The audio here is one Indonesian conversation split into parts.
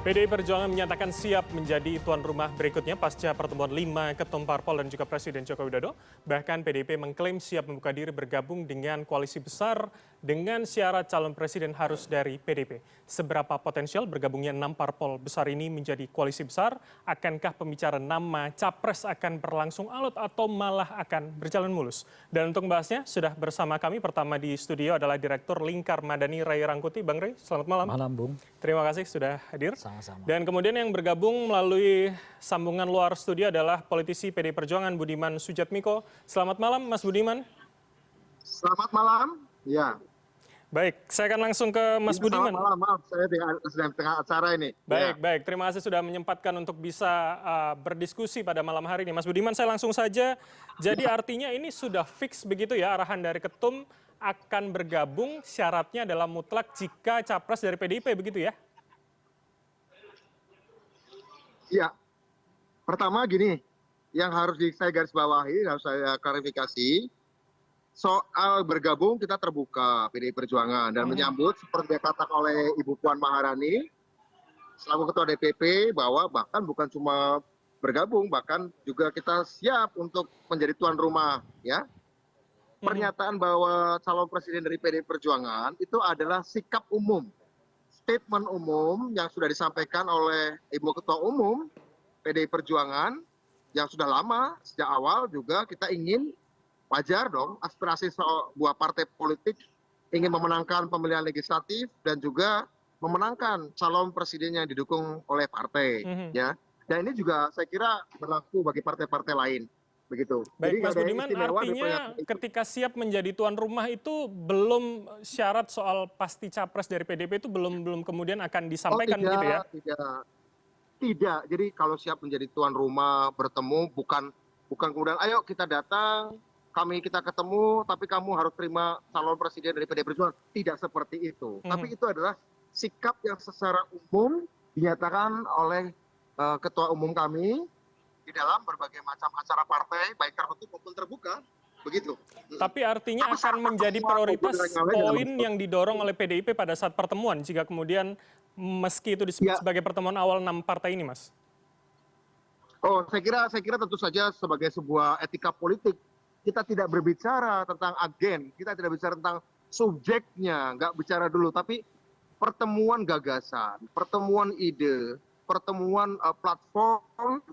PDI Perjuangan menyatakan siap menjadi tuan rumah berikutnya pasca pertemuan 5 ketum parpol dan juga Presiden Joko Widodo. Bahkan PDIP mengklaim siap membuka diri bergabung dengan koalisi besar dengan syarat calon presiden harus dari PDIP. Seberapa potensial bergabungnya 6 parpol besar ini menjadi koalisi besar? Akankah pembicaraan nama capres akan berlangsung alot atau malah akan berjalan mulus? Dan untuk membahasnya sudah bersama kami pertama di studio adalah Direktur Lingkar Madani Ray Rangkuti. Bang Ray, selamat malam. Malam, Bung. Terima kasih sudah hadir. Sama-sama. Dan kemudian yang bergabung melalui sambungan luar studio adalah politisi PDI Perjuangan Budiman Sujatmiko. Selamat malam, Mas Budiman. Selamat malam. Ya. Baik, saya akan langsung ke Mas Budiman. Selamat malam, maaf saya sedang tengah acara ini. Baik, baik. Terima kasih sudah menyempatkan untuk bisa berdiskusi pada malam hari ini. Mas Budiman, saya langsung saja. Jadi artinya ini sudah fix begitu ya arahan dari ketum akan bergabung, syaratnya adalah mutlak jika capres dari PDIP begitu ya? Iya. Pertama gini, yang harus saya garis bawahi, harus saya klarifikasi, soal bergabung kita terbuka PDI Perjuangan dan menyambut seperti dikatakan oleh Ibu Puan Maharani selaku Ketua DPP bahwa bahkan bukan cuma bergabung, bahkan juga kita siap untuk menjadi tuan rumah, ya. Pernyataan bahwa calon presiden dari PDI Perjuangan itu adalah sikap umum, statement umum yang sudah disampaikan oleh Ibu Ketua Umum PDI Perjuangan yang sudah lama sejak awal juga kita ingin, wajar dong, aspirasi sebuah partai politik ingin memenangkan pemilihan legislatif dan juga memenangkan calon presiden yang didukung oleh partai, ya. Dan ini juga saya kira berlaku bagi partai-partai lain. Begitu. Baik, jadi Mas Budiman, artinya ketika siap menjadi tuan rumah itu belum syarat soal pasti capres dari PDIP itu belum kemudian akan disampaikan begitu ya? Tidak. Jadi kalau siap menjadi tuan rumah bertemu bukan kemudian ayo kita datang, kita ketemu, tapi kamu harus terima calon presiden dari PDI Perjuangan. Tidak seperti itu. Tapi itu adalah sikap yang secara umum dinyatakan oleh ketua umum kami di dalam berbagai macam acara partai, baik tertutup maupun terbuka, begitu. Tapi artinya akan menjadi prioritas poin yang didorong oleh PDIP pada saat pertemuan, jika kemudian meski itu disebut sebagai pertemuan awal 6 partai ini, Mas? Oh, saya kira tentu saja sebagai sebuah etika politik, kita tidak berbicara tentang agen, kita tidak bicara tentang subjeknya, nggak bicara dulu, tapi pertemuan gagasan, pertemuan ide, pertemuan platform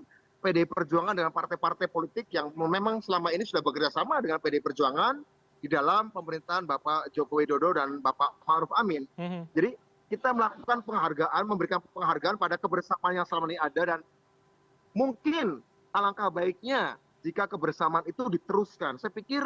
PDI Perjuangan dengan partai-partai politik yang memang selama ini sudah bekerja sama dengan PDI Perjuangan di dalam pemerintahan Bapak Joko Widodo dan Bapak Ma'ruf Amin. Jadi kita melakukan penghargaan, memberikan penghargaan pada kebersamaan yang selama ini ada, dan mungkin alangkah baiknya jika kebersamaan itu diteruskan. Saya pikir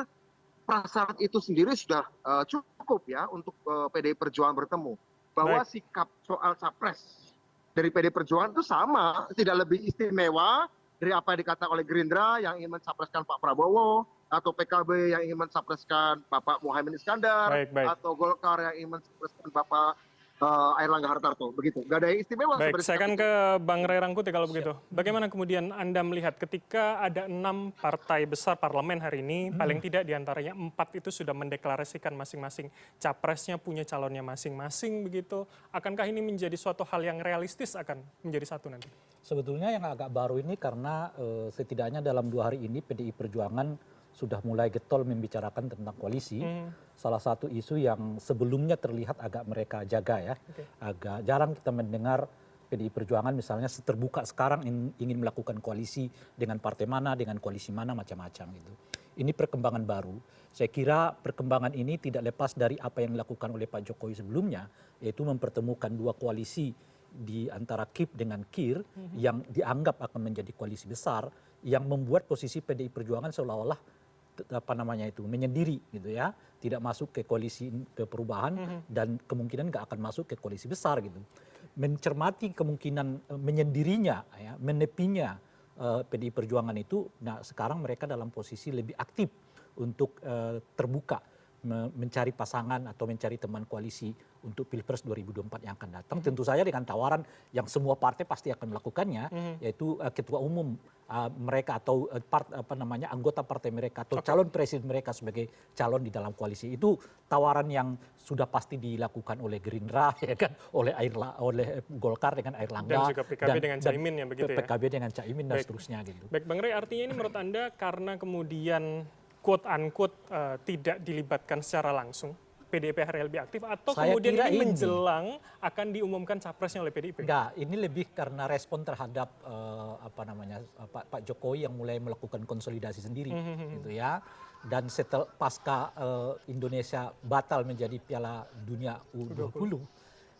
prasyarat itu sendiri sudah cukup ya untuk PDI Perjuangan bertemu. Bahwa sikap soal capres dari PDI Perjuangan itu sama, tidak lebih istimewa dari apa yang dikatakan oleh Gerindra yang ingin mencapreskan Pak Prabowo, atau PKB yang ingin mencapreskan Bapak Muhaimin Iskandar, atau Golkar yang ingin mencapreskan Bapak Airlangga Hartarto, begitu. Gak ada yang istimewa. Baik, saya akan ke Bang Ray Rangkuti kalau begitu. Bagaimana kemudian Anda melihat ketika ada 6 partai besar parlemen hari ini, paling tidak diantaranya 4 itu sudah mendeklarasikan masing-masing capresnya, punya calonnya masing-masing begitu. Akankah ini menjadi suatu hal yang realistis akan menjadi satu nanti? Sebetulnya yang agak baru ini karena setidaknya dalam 2 hari ini PDI Perjuangan sudah mulai getol membicarakan tentang koalisi. Salah satu isu yang sebelumnya terlihat agak mereka jaga ya. Agak jarang kita mendengar PDI Perjuangan misalnya seterbuka sekarang ingin melakukan koalisi dengan partai mana, dengan koalisi mana, macam-macam gitu. Ini perkembangan baru. Saya kira perkembangan ini tidak lepas dari apa yang dilakukan oleh Pak Jokowi sebelumnya, yaitu mempertemukan 2 koalisi di antara KIP dengan KIR yang dianggap akan menjadi koalisi besar, yang membuat posisi PDI Perjuangan seolah-olah menyendiri gitu ya, tidak masuk ke koalisi perubahan dan kemungkinan nggak akan masuk ke koalisi besar gitu. Mencermati kemungkinan menyendirinya ya, menepinya PDI Perjuangan itu, nah sekarang mereka dalam posisi lebih aktif untuk terbuka. mencari pasangan atau mencari teman koalisi untuk Pilpres 2024 yang akan datang, tentu saja dengan tawaran yang semua partai pasti akan melakukannya, yaitu ketua umum mereka atau anggota partai mereka atau calon presiden mereka sebagai calon di dalam koalisi. Itu tawaran yang sudah pasti dilakukan oleh Gerindra, ya kan, oleh Golkar dengan Airlangga dan juga PKB dengan Caimin ya begitu ya. PKB dengan Caimin dan seterusnya gitu. Baik Bang Rey, artinya ini menurut Anda karena kemudian quote unquote tidak dilibatkan secara langsung, PDIP hari lebih aktif, atau Saya kemudian kira ini menjelang akan diumumkan capresnya oleh PDIP? Enggak, ini lebih karena respon terhadap Pak Jokowi yang mulai melakukan konsolidasi sendiri, gitu ya. Dan setelah pasca Indonesia batal menjadi Piala Dunia U20,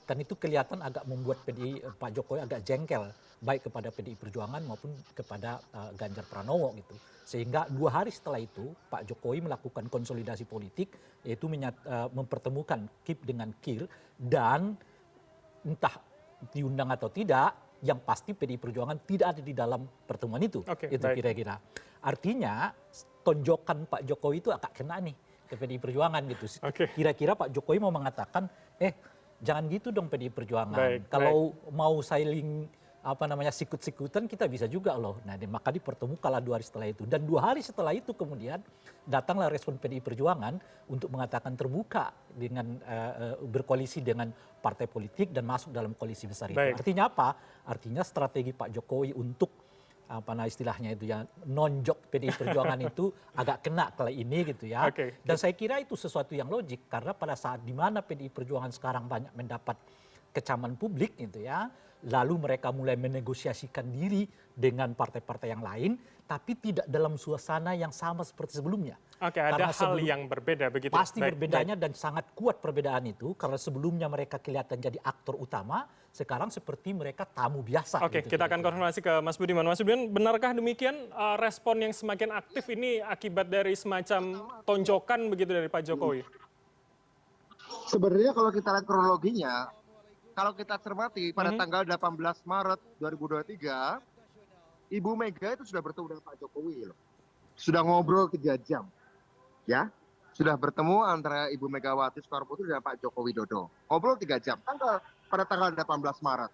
kan itu kelihatan agak membuat Pak Jokowi agak jengkel, baik kepada PDI Perjuangan maupun kepada Ganjar Pranowo gitu. Sehingga 2 hari setelah itu Pak Jokowi melakukan konsolidasi politik, yaitu mempertemukan Kip dengan Kir, dan entah diundang atau tidak, yang pasti PDI Perjuangan tidak ada di dalam pertemuan itu. Itu kira-kira. Artinya tonjokan Pak Jokowi itu agak kena nih ke PDI Perjuangan gitu. Kira-kira Pak Jokowi mau mengatakan, jangan gitu dong PDI Perjuangan. Kalau mau saling sikut-sikutan kita bisa juga loh. Nah, maka dipertemukanlah 2 hari setelah itu. Dan 2 hari setelah itu kemudian datanglah respon PDI Perjuangan untuk mengatakan terbuka dengan berkoalisi dengan partai politik dan masuk dalam koalisi besar itu. Artinya apa? Artinya strategi Pak Jokowi untuk istilahnya itu ya nonjok PDI Perjuangan itu agak kena kali ini gitu ya. Dan saya kira itu sesuatu yang logik karena pada saat di mana PDI Perjuangan sekarang banyak mendapat kecaman publik gitu ya, lalu mereka mulai menegosiasikan diri dengan partai-partai yang lain, tapi tidak dalam suasana yang sama seperti sebelumnya. Ada hal yang berbeda begitu. Pasti berbedanya dan sangat kuat perbedaan itu karena sebelumnya mereka kelihatan jadi aktor utama, sekarang seperti mereka tamu biasa. Gitu, kita akan konfirmasi ke Mas Budiman. Mas Budiman, benarkah demikian respon yang semakin aktif ini akibat dari semacam tonjokan begitu dari Pak Jokowi? Sebenarnya kalau kita lihat kronologinya, kalau kita cermati pada tanggal 18 Maret 2023, Ibu Mega itu sudah bertemu dengan Pak Jokowi loh. Sudah ngobrol 3 jam. Ya, sudah bertemu antara Ibu Megawati Soekarno-Putri dan Pak Joko Widodo. Ngobrol 3 jam pada tanggal 18 Maret.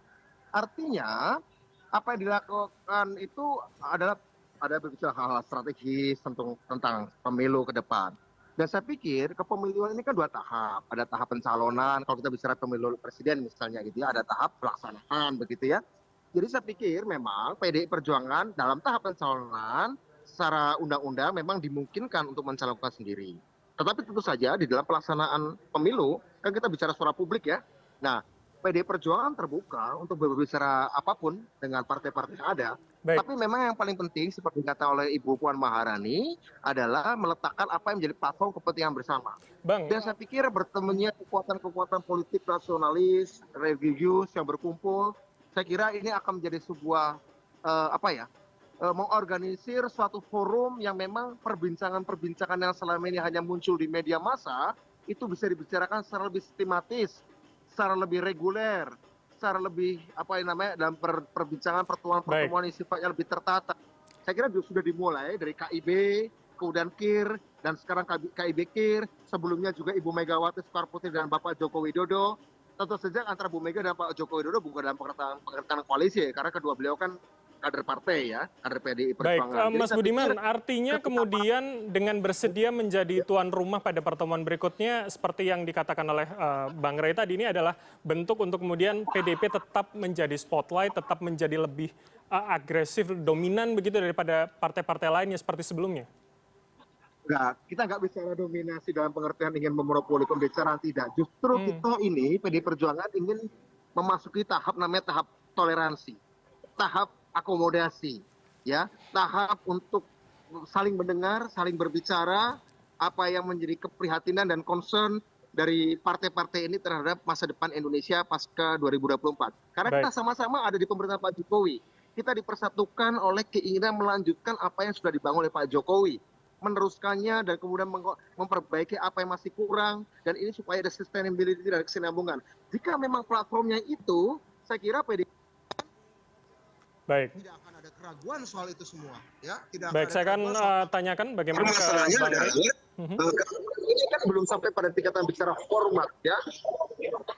Artinya apa yang dilakukan itu adalah ada berbicara hal-hal strategis tentang pemilu ke depan. Dan saya pikir kepemiluan ini kan 2 tahap. Ada tahap pencalonan, kalau kita bicara pemilu presiden misalnya gitu ya, ada tahap pelaksanaan begitu ya. Jadi saya pikir memang PDI Perjuangan dalam tahap pencalonan secara undang-undang memang dimungkinkan untuk mencalonkan sendiri. Tetapi tentu saja di dalam pelaksanaan pemilu, kan kita bicara suara publik ya. Nah, PDI Perjuangan terbuka untuk berbicara apapun dengan partai-partai yang ada. Tapi memang yang paling penting seperti kata oleh Ibu Puan Maharani adalah meletakkan apa yang menjadi platform kepentingan bersama. Dan saya pikir bertemunya kekuatan-kekuatan politik nasionalis, religius yang berkumpul, saya kira ini akan menjadi sebuah mengorganisir suatu forum yang memang perbincangan-perbincangan yang selama ini hanya muncul di media massa itu bisa dibicarakan secara lebih sistematis, secara lebih reguler, secara lebih dalam perbincangan pertemuan-pertemuan yang sifatnya lebih tertata. Saya kira sudah dimulai dari KIB, kemudian KIR, dan sekarang KIB KIR, sebelumnya juga Ibu Megawati Soekarno-Putri dan Bapak Joko Widodo. Tentu saja antara Bu Mega dan Pak Joko Widodo bukan dalam pengertian koalisi ya, karena kedua beliau kan kader partai ya, kader PDI Perjuangan. Mas Budiman, artinya kemudian dengan bersedia menjadi tuan rumah pada pertemuan berikutnya, seperti yang dikatakan oleh Bang Rey tadi, ini adalah bentuk untuk kemudian PDIP tetap menjadi spotlight, tetap menjadi lebih agresif, dominan begitu daripada partai-partai lainnya seperti sebelumnya? Enggak, kita nggak bicara dominasi dalam pengertian ingin memonopoli pembicaraan, tidak. Justru kita ini, PDI Perjuangan ingin memasuki tahap namanya tahap toleransi, tahap akomodasi, ya, tahap untuk saling mendengar, saling berbicara apa yang menjadi keprihatinan dan concern dari partai-partai ini terhadap masa depan Indonesia pasca 2024. Karena kita sama-sama ada di pemerintahan Pak Jokowi. Kita dipersatukan oleh keinginan melanjutkan apa yang sudah dibangun oleh Pak Jokowi, meneruskannya dan kemudian memperbaiki apa yang masih kurang, dan ini supaya ada sustainability dan kesinambungan. Jika memang platformnya itu, saya kira PDI tidak akan ada keraguan soal itu semua. Ya, saya akan tanyakan bagaimana ke Bang Rey. Ini kan belum sampai pada tingkatan bicara format ya,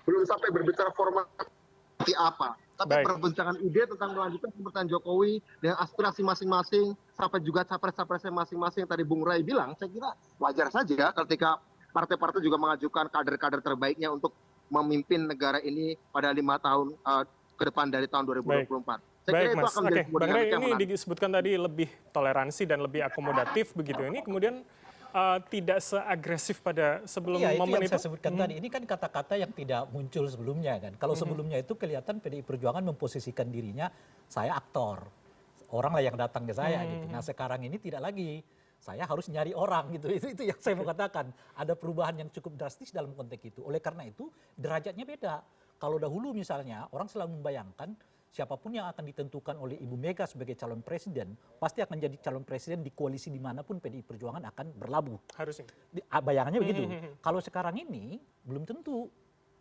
belum sampai berbicara format seperti apa. Tapi perbincangan ide tentang melanjutkan pemerintahan Jokowi dengan aspirasi masing-masing, sampai juga capres-capresnya masing-masing yang tadi Bung Rai bilang, saya kira wajar saja ketika partai-partai juga mengajukan kader-kader terbaiknya untuk memimpin negara ini pada 5 tahun ke depan dari tahun 2024. Saya kira itu Mas. akan menjadi Bang Ray, ini menarik. disebutkan tadi lebih toleransi dan lebih akomodatif begitu. Ini kemudian tidak seagresif pada sebelum Iya, itu momen yang itu? saya sebutkan tadi. Ini kan kata-kata yang tidak muncul sebelumnya kan. Kalau sebelumnya itu kelihatan PDI Perjuangan memposisikan dirinya, saya aktor. Orang lah yang datang ke saya gitu. Nah sekarang ini tidak lagi. Saya harus nyari orang gitu. Itu yang saya mau katakan. Ada perubahan yang cukup drastis dalam konteks itu. Oleh karena itu derajatnya beda. Kalau dahulu misalnya orang selalu membayangkan siapapun yang akan ditentukan oleh Ibu Mega sebagai calon presiden, pasti akan jadi calon presiden di koalisi dimanapun PDI Perjuangan akan berlabuh. Harusnya. Bayangannya begitu. Kalau sekarang ini belum tentu.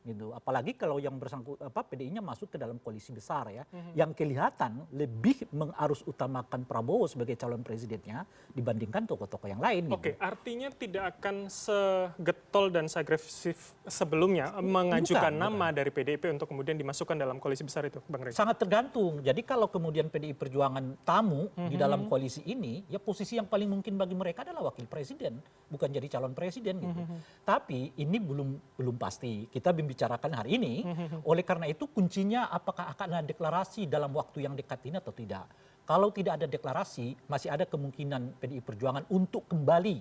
Gitu. Apalagi kalau yang PDI-nya masuk ke dalam koalisi besar ya, yang kelihatan lebih mengarus utamakan Prabowo sebagai calon presidennya dibandingkan tokoh-tokoh yang lain. Oke, artinya tidak akan segetol dan seagresif sebelumnya mengajukan nama dari PDIP untuk kemudian dimasukkan dalam koalisi besar itu, Bang Ray? Sangat tergantung. Jadi kalau kemudian PDI Perjuangan tamu di dalam koalisi ini, ya posisi yang paling mungkin bagi mereka adalah wakil presiden, bukan jadi calon presiden gitu. Tapi ini belum pasti. Kita bicarakan hari ini, oleh karena itu kuncinya apakah akan ada deklarasi dalam waktu yang dekat ini atau tidak. Kalau tidak ada deklarasi, masih ada kemungkinan PDI Perjuangan untuk kembali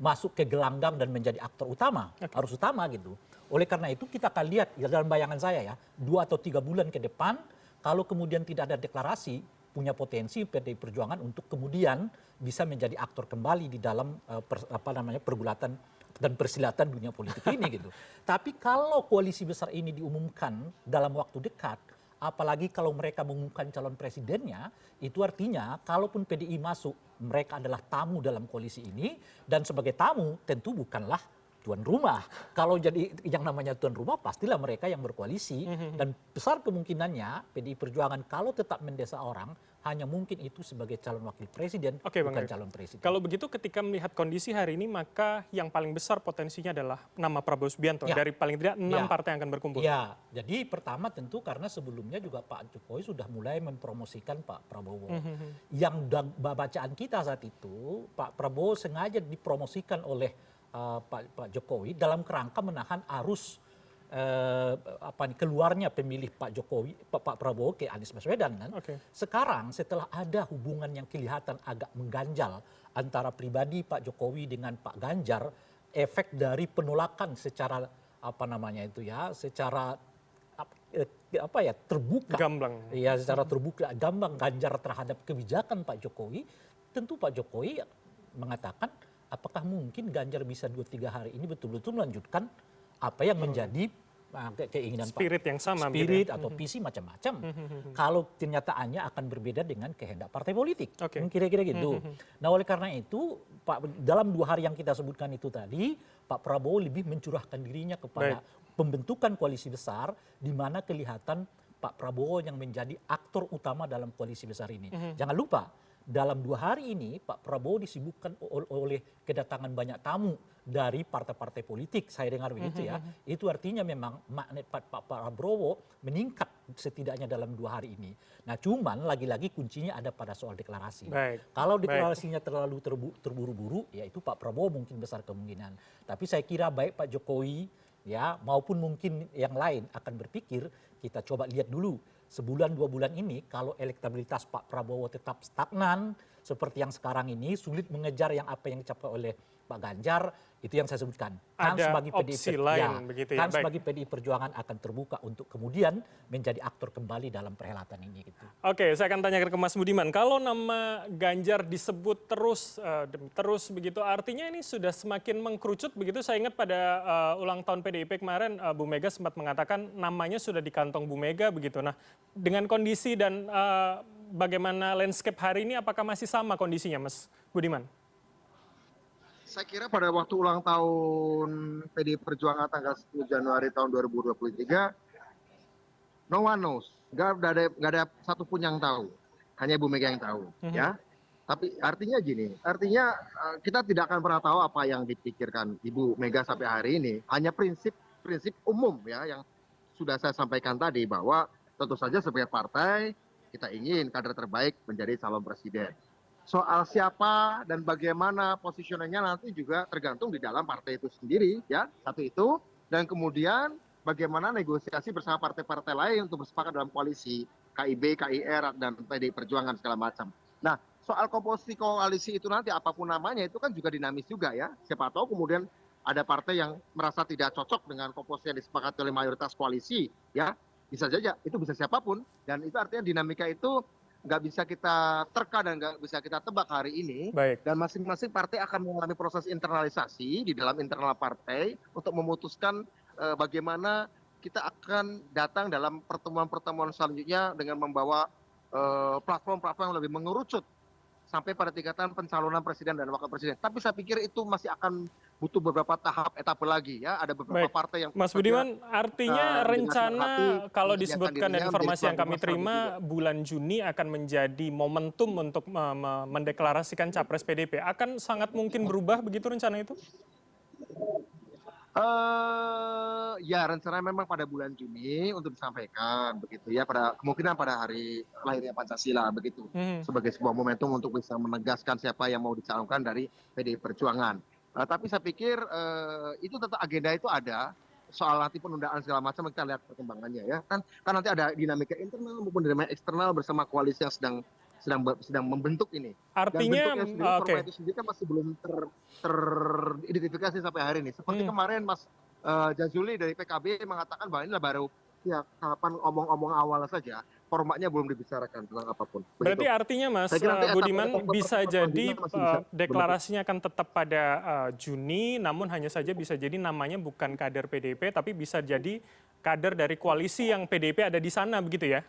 masuk ke gelanggang dan menjadi aktor utama, harus utama gitu. Oleh karena itu kita akan lihat ya, dalam bayangan saya ya, 2 atau 3 bulan ke depan, kalau kemudian tidak ada deklarasi, punya potensi PDI Perjuangan untuk kemudian bisa menjadi aktor kembali di dalam pergulatan dan persilatan dunia politik ini gitu. Tapi kalau koalisi besar ini diumumkan dalam waktu dekat, apalagi kalau mereka mengumumkan calon presidennya, itu artinya kalaupun PDI masuk, mereka adalah tamu dalam koalisi ini, dan sebagai tamu tentu bukanlah tuan rumah. Kalau jadi yang namanya tuan rumah, pastilah mereka yang berkoalisi, dan besar kemungkinannya PDI Perjuangan kalau tetap mendesak orang, hanya mungkin itu sebagai calon wakil presiden, bukan calon presiden. Kalau begitu ketika melihat kondisi hari ini, maka yang paling besar potensinya adalah nama Prabowo Subianto, dari paling tidak 6 partai yang akan berkumpul. Ya, jadi pertama tentu karena sebelumnya juga Pak Jokowi sudah mulai mempromosikan Pak Prabowo. Yang bacaan kita saat itu, Pak Prabowo sengaja dipromosikan oleh Pak Jokowi dalam kerangka menahan arus keluarnya pemilih Pak Jokowi, Pak Prabowo ke Anies Baswedan kan. Sekarang setelah ada hubungan yang kelihatan agak mengganjal antara pribadi Pak Jokowi dengan Pak Ganjar, efek dari penolakan secara secara terbuka, gamblang. Ya, secara terbuka gamblang Ganjar terhadap kebijakan Pak Jokowi, tentu Pak Jokowi mengatakan apakah mungkin Ganjar bisa 2-3 hari ini betul-betul melanjutkan apa yang menjadi keinginan spirit yang sama, spirit atau visi macam-macam. Kalau kenyataannya akan berbeda dengan kehendak partai politik, kira-kira gitu. Nah oleh karena itu dalam 2 hari yang kita sebutkan itu tadi, Pak Prabowo lebih mencurahkan dirinya kepada pembentukan koalisi besar, di mana kelihatan Pak Prabowo yang menjadi aktor utama dalam koalisi besar ini. Jangan lupa, dalam 2 hari ini Pak Prabowo disibukkan oleh kedatangan banyak tamu dari partai-partai politik, saya dengar begitu ya. Itu artinya memang magnet Pak Prabowo meningkat setidaknya dalam 2 hari ini. Nah cuman lagi-lagi kuncinya ada pada soal deklarasi. Kalau deklarasinya terlalu terburu-buru, ya itu Pak Prabowo mungkin besar kemungkinan. Tapi saya kira baik Pak Jokowi ya maupun mungkin yang lain akan berpikir, kita coba lihat dulu sebulan 2 bulan ini, kalau elektabilitas Pak Prabowo tetap stagnan seperti yang sekarang ini, sulit mengejar yang apa yang dicapai oleh Pak Ganjar, itu yang saya sebutkan. Ada opsi lain begitu ya. Sebagai PDI Perjuangan akan terbuka untuk kemudian menjadi aktor kembali dalam perhelatan ini gitu. Oke, saya akan tanyakan ke Mas Budiman. Kalau nama Ganjar disebut terus begitu, artinya ini sudah semakin mengkerucut begitu. Saya ingat pada ulang tahun PDIP kemarin, Bu Mega sempat mengatakan namanya sudah di kantong Bu Mega begitu. Nah, dengan kondisi dan bagaimana landscape hari ini, apakah masih sama kondisinya, Mas Budiman? Saya kira pada waktu ulang tahun PDI Perjuangan tanggal 10 Januari tahun 2023, no one knows, nggak ada satupun yang tahu, hanya Bu Mega yang tahu, ya. Tapi artinya gini, artinya kita tidak akan pernah tahu apa yang dipikirkan Ibu Mega sampai hari ini. Hanya prinsip umum ya yang sudah saya sampaikan tadi, bahwa tentu saja sebagai partai kita ingin kader terbaik menjadi calon presiden. Soal siapa dan bagaimana positioningnya nanti juga tergantung di dalam partai itu sendiri ya, satu itu. Dan kemudian bagaimana negosiasi bersama partai-partai lain untuk bersepakat dalam koalisi KIB, KIR, dan PDI Perjuangan segala macam. Nah, soal komposisi koalisi itu nanti apapun namanya itu kan juga dinamis juga ya. Siapa tahu kemudian ada partai yang merasa tidak cocok dengan komposisi yang disepakati oleh mayoritas koalisi ya, bisa saja itu, bisa siapapun. Dan itu artinya dinamika itu nggak bisa kita terka dan nggak bisa kita tebak hari ini. Baik. Dan masing-masing partai akan mengalami proses internalisasi di dalam internal partai untuk memutuskan bagaimana kita akan datang dalam pertemuan-pertemuan selanjutnya dengan membawa platform-platform yang lebih mengerucut sampai pada tingkatan pencalonan presiden dan wakil presiden. Tapi saya pikir itu masih akan butuh beberapa tahap etape lagi ya. Ada beberapa partai yang Mas Budiman, artinya rencana kalau disebutkan dari informasi yang kami terima bulan Juni akan menjadi momentum untuk mendeklarasikan capres PDP. Akan sangat mungkin berubah begitu rencana itu? Ya rencana memang pada bulan Juni untuk disampaikan begitu ya, kemungkinan pada hari lahirnya Pancasila begitu, sebagai sebuah momentum untuk bisa menegaskan siapa yang mau dicalonkan dari PDI Perjuangan. Tapi saya pikir itu tetap agenda itu ada, soal nanti penundaan segala macam kita lihat perkembangannya ya. Kan nanti ada dinamika internal maupun dinamika eksternal bersama koalisi yang sedang membentuk ini. Artinya, format itu sendiri kan masih belum teridentifikasi sampai hari ini. Seperti kemarin Mas Jazuli dari PKB mengatakan bahwa ini baru ya tahapan omong-omong awal saja, formatnya belum dibicarakan tentang apapun. Berarti artinya Mas Budiman bisa jadi deklarasinya akan tetap pada Juni, namun hanya saja bisa jadi namanya bukan kader PDIP, tapi bisa jadi kader dari koalisi yang PDIP ada di sana, begitu ya?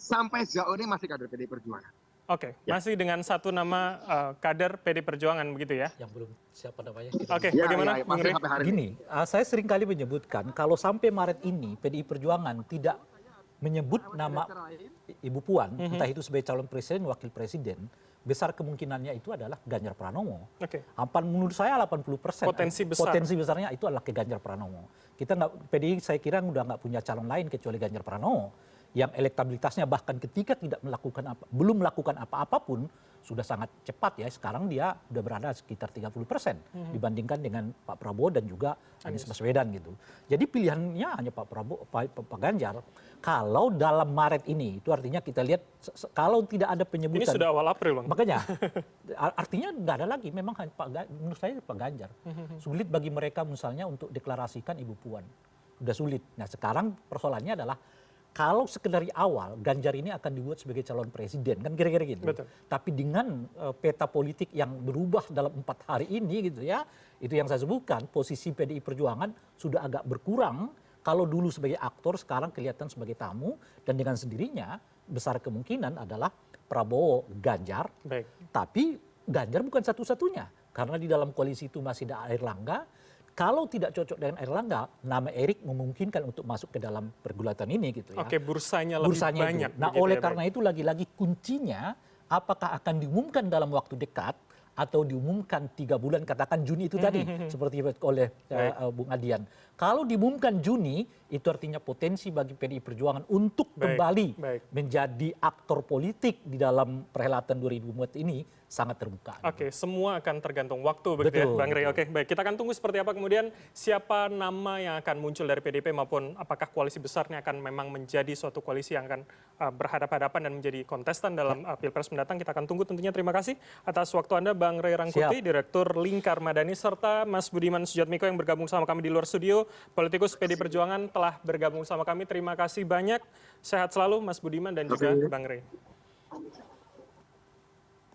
Sampai sejauh ini masih kader PDI Perjuangan. Oke, masih dengan satu nama kader PDI Perjuangan begitu ya? Yang belum siapa namanya. Oke, bagaimana Bung Rey? Gini, saya sering kali menyebutkan kalau sampai Maret ini PDI Perjuangan tidak menyebut nama Ibu Puan, entah itu sebagai calon presiden, wakil presiden, besar kemungkinannya itu adalah Ganjar Pranowo. Menurut saya 80% potensi besarnya itu adalah ke Ganjar Pranowo. Kita PDI saya kira udah nggak punya calon lain kecuali Ganjar Pranowo, yang elektabilitasnya bahkan ketika belum melakukan apa-apapun sudah sangat cepat ya. Sekarang dia sudah berada sekitar 30% dibandingkan dengan Pak Prabowo dan juga Anies Baswedan gitu. Jadi pilihannya hanya Pak Ganjar. Kalau dalam Maret ini, itu artinya kita lihat kalau tidak ada penyebutan. Ini sudah awal April, Bang. Makanya artinya nggak ada lagi. Memang menurut saya Pak Ganjar. Sulit bagi mereka misalnya untuk deklarasikan Ibu Puan. Sudah sulit. Nah sekarang persoalannya adalah kalau sekedar awal Ganjar ini akan dibuat sebagai calon presiden kan kira-kira gitu. Betul. Tapi dengan peta politik yang berubah dalam 4 hari ini gitu ya, itu yang saya sebutkan posisi PDI Perjuangan sudah agak berkurang. Kalau dulu sebagai aktor sekarang kelihatan sebagai tamu, dan dengan sendirinya besar kemungkinan adalah Prabowo Ganjar. Baik. Tapi Ganjar bukan satu-satunya karena di dalam koalisi itu masih ada Airlangga. Kalau tidak cocok dengan Airlangga, nama Erik memungkinkan untuk masuk ke dalam pergulatan ini gitu ya. Oke, bursanya lebih banyak. Nah, oleh karena itu lagi-lagi kuncinya apakah akan diumumkan dalam waktu dekat atau diumumkan 3 bulan, katakan Juni itu tadi seperti oleh Bung Adian. Kalau diumumkan Juni, itu artinya potensi bagi PDI Perjuangan untuk kembali menjadi aktor politik di dalam perhelatan 2024 ini sangat terbuka. Oke, semua akan tergantung waktu begitu ya, Bang Rey. Oke, baik. Kita akan tunggu seperti apa kemudian siapa nama yang akan muncul dari PDIP maupun apakah koalisi besarnya akan memang menjadi suatu koalisi yang akan berhadapan-hadapan dan menjadi kontestan dalam Pilpres mendatang. Kita akan tunggu tentunya. Terima kasih atas waktu Anda, Bang Rey Rangkuti, Direktur Lingkar Madani, serta Mas Budiman Sujatmiko yang bergabung sama kami di luar studio. Politikus PDI Perjuangan telah bergabung sama kami. Terima kasih banyak. Sehat selalu Mas Budiman dan juga Bang Rey.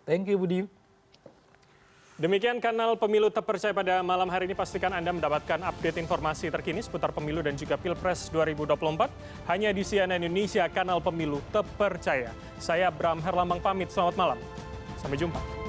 Thank you, Budi. Demikian kanal Pemilu Terpercaya pada malam hari ini. Pastikan Anda mendapatkan update informasi terkini seputar pemilu dan juga Pilpres 2024 hanya di CNN Indonesia, kanal Pemilu Terpercaya. Saya Bram Herlambang pamit. Selamat malam. Sampai jumpa.